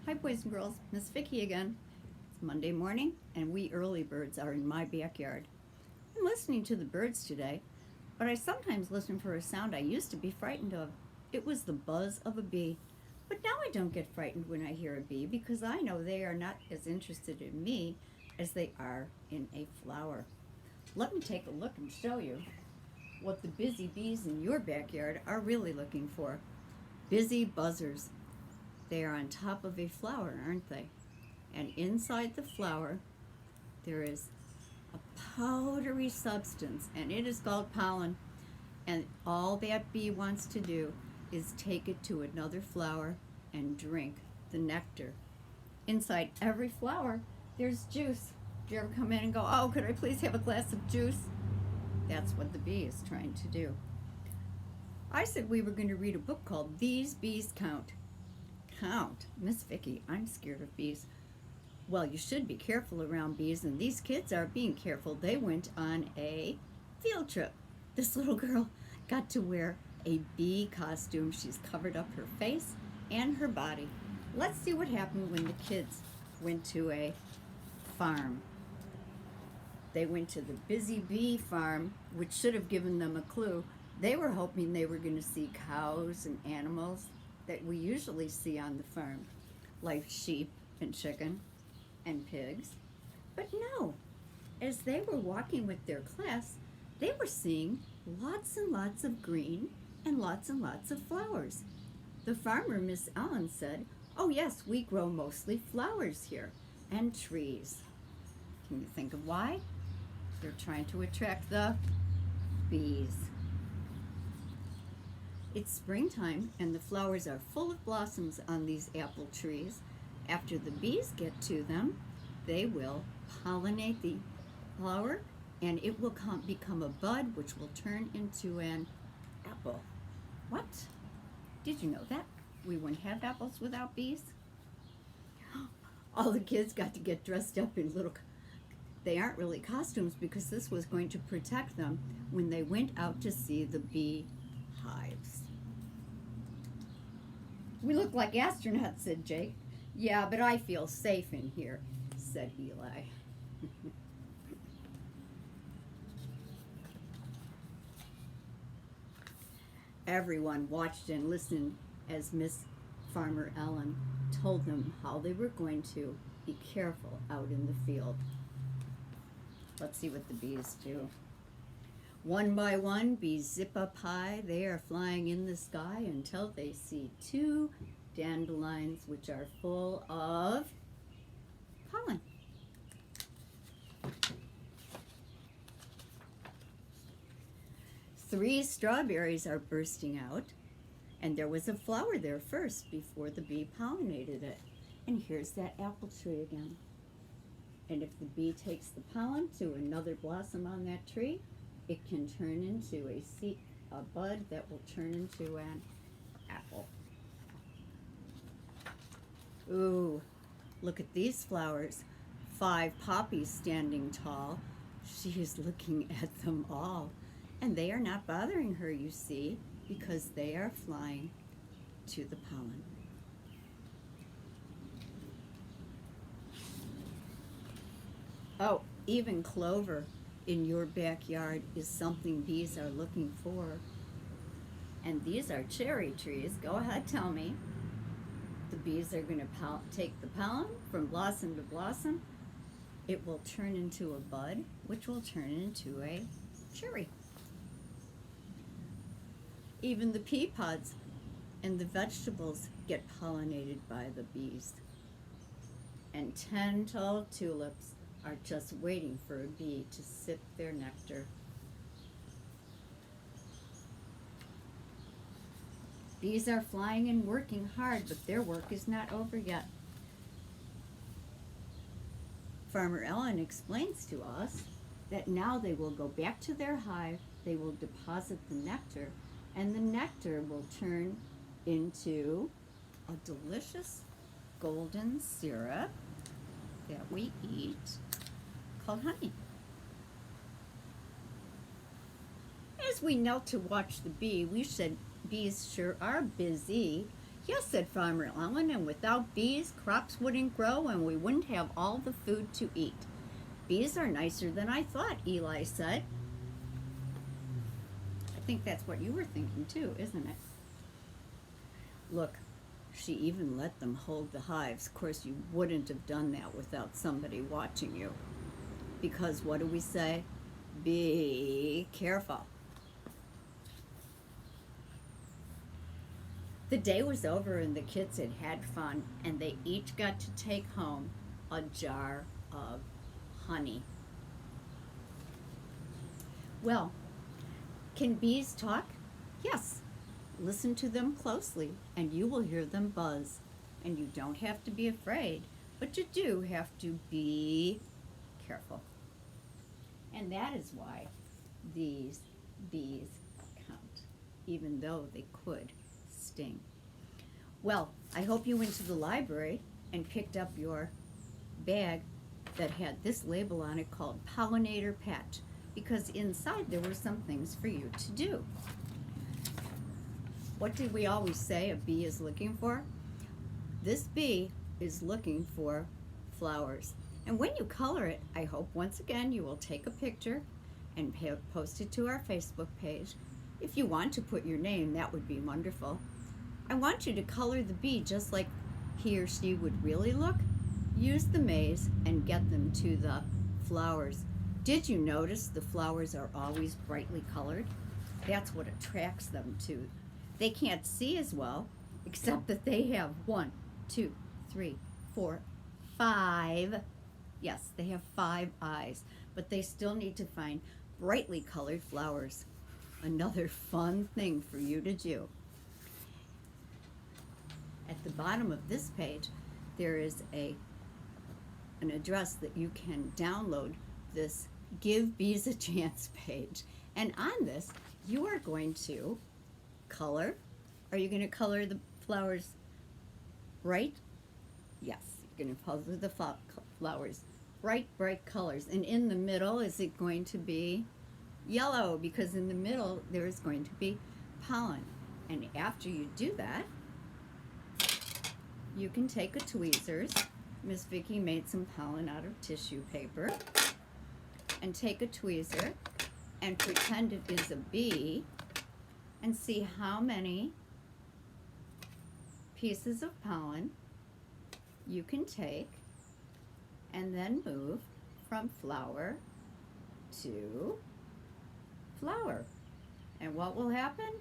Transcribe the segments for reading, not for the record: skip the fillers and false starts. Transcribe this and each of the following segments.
Hi boys and girls, Miss Vickie again. It's Monday morning and we early birds are in my backyard. I'm listening to the birds today, but I sometimes listen for a sound I used to be frightened of. It was the buzz of a bee. But now I don't get frightened when I hear a bee because I know they are not as interested in me as they are in a flower. Let me take a look and show you what the busy bees in your backyard are really looking for. Busy buzzers. They are on top of a flower, aren't they? And inside the flower, there is a powdery substance, and it is called pollen. And all that bee wants to do is take it to another flower and drink the nectar. Inside every flower, there's juice. Do you ever come in and go, oh, could I please have a glass of juice? That's what the bee is trying to do. I said we were going to read a book called These Bees Count. Count? Miss Vickie, I'm scared of bees. Well, you should be careful around bees, and these kids are being careful. They went on a field trip. This little girl got to wear a bee costume. She's covered up her face and her body. Let's see what happened when the kids went to a farm. They went to the busy bee farm, which should have given them a clue. They were hoping they were going to see cows and animals that we usually see on the farm, like sheep and chicken and pigs. But no, as they were walking with their class, they were seeing lots and lots of green and lots of flowers. The farmer, Miss Ellen, said, oh yes, we grow mostly flowers here and trees. Can you think of why? They're trying to attract the bees. It's springtime and the flowers are full of blossoms on these apple trees. After the bees get to them, they will pollinate the flower and it will become a bud which will turn into an apple. What? Did you know that? We wouldn't have apples without bees? All the kids got to get dressed up in little, they aren't really costumes because this was going to protect them when they went out to see the bee hives. We look like astronauts, said Jake. Yeah, but I feel safe in here, said Eli. Everyone watched and listened as Miss Farmer Ellen told them how they were going to be careful out in the field. Let's see what the bees do. One by one, bees zip up high. They are flying in the sky until they see two dandelions which are full of pollen. Three strawberries are bursting out, and there was a flower there first before the bee pollinated it. And here's that apple tree again. And if the bee takes the pollen to another blossom on that tree, it can turn into a bud that will turn into an apple. Ooh, look at these flowers. 5 poppies standing tall. She is looking at them all. And they are not bothering her, you see, because they are flying to the pollen. Oh, even clover in your backyard is something bees are looking for. And these are cherry trees. Go ahead, tell me. The bees are going to take the pollen from blossom to blossom. It will turn into a bud, which will turn into a cherry. Even the pea pods and the vegetables get pollinated by the bees. And 10 tall tulips are just waiting for a bee to sip their nectar. Bees are flying and working hard, but their work is not over yet. Farmer Ellen explains to us that now they will go back to their hive, they will deposit the nectar, and the nectar will turn into a delicious golden syrup that we eat called honey. As we knelt to watch the bee, we said bees sure are busy Yes, said Farmer Ellen, and without bees, crops wouldn't grow and we wouldn't have all the food to eat. Bees are nicer than I thought, Eli said. I think that's what you were thinking too, isn't it? Look, she even let them hold the hives. Of course, you wouldn't have done that without somebody watching you. Because what do we say? Be careful. The day was over and the kids had had fun, and they each got to take home a jar of honey. Well, can bees talk? Yes. Listen to them closely, and you will hear them buzz. And you don't have to be afraid, but you do have to be careful. And that is why these bees count, even though they could sting. Well, I hope you went to the library and picked up your bag that had this label on it called Pollinator Patch, because inside there were some things for you to do. What did we always say a bee is looking for? This bee is looking for flowers. And when you color it, I hope once again you will take a picture and post it to our Facebook page. If you want to put your name, that would be wonderful. I want you to color the bee just like he or she would really look. Use the maze and get them to the flowers. Did you notice the flowers are always brightly colored? That's what attracts them to. They can't see as well, except that they have 1, 2, 3, 4, 5. Yes, they have 5 eyes, but they still need to find brightly colored flowers. Another fun thing for you to do. At the bottom of this page, there is an address that you can download this Give Bees a Chance page. And on this, you are going to color. Are you going to color the flowers bright? Yes, you're going to color the flowers bright colors. And in the middle, is it going to be yellow? Because in the middle, there is going to be pollen. And after you do that, you can take a tweezers. Miss Vickie made some pollen out of tissue paper. And take a tweezer and pretend it is a bee and see how many pieces of pollen you can take and then move from flower to flower. And what will happen?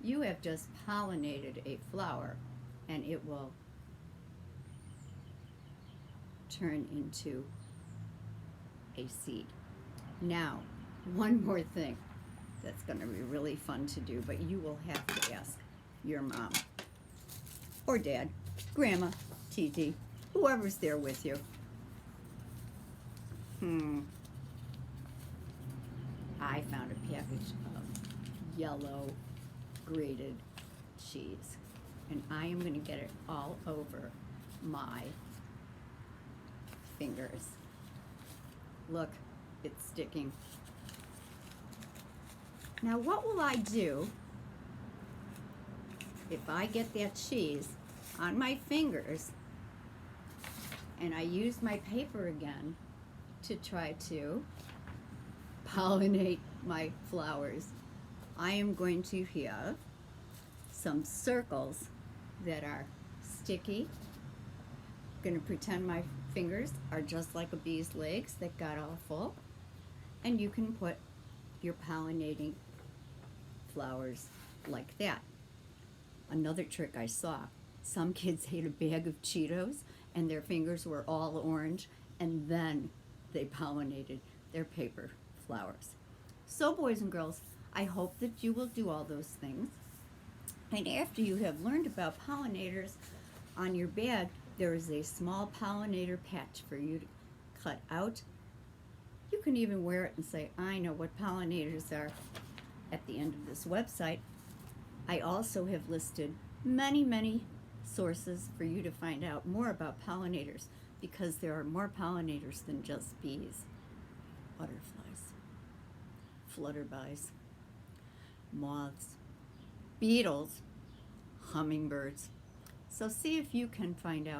You have just pollinated a flower, and it will turn into a seed. Now, one more thing that's going to be really fun to do, but you will have to ask your mom or dad, grandma, TT, whoever's there with you. I found a package of yellow grated cheese, and I am going to get it all over my fingers. Look, it's sticking. Now what will I do if I get that cheese on my fingers and I use my paper again to try to pollinate my flowers? I am going to have some circles that are sticky. I'm going to pretend my fingers are just like a bee's legs that got all full, and you can put your pollinating flowers like that. Another trick I saw, some kids ate a bag of Cheetos and their fingers were all orange, and then they pollinated their paper flowers. So boys and girls, I hope that you will do all those things, and after you have learned about pollinators, on your bag there is a small pollinator patch for you to cut out. You can even wear it and say, I know what pollinators are, at the end of this website. I also have listed many sources for you to find out more about pollinators, because there are more pollinators than just bees. Butterflies, flutterbys, moths, beetles, hummingbirds, So see if you can find out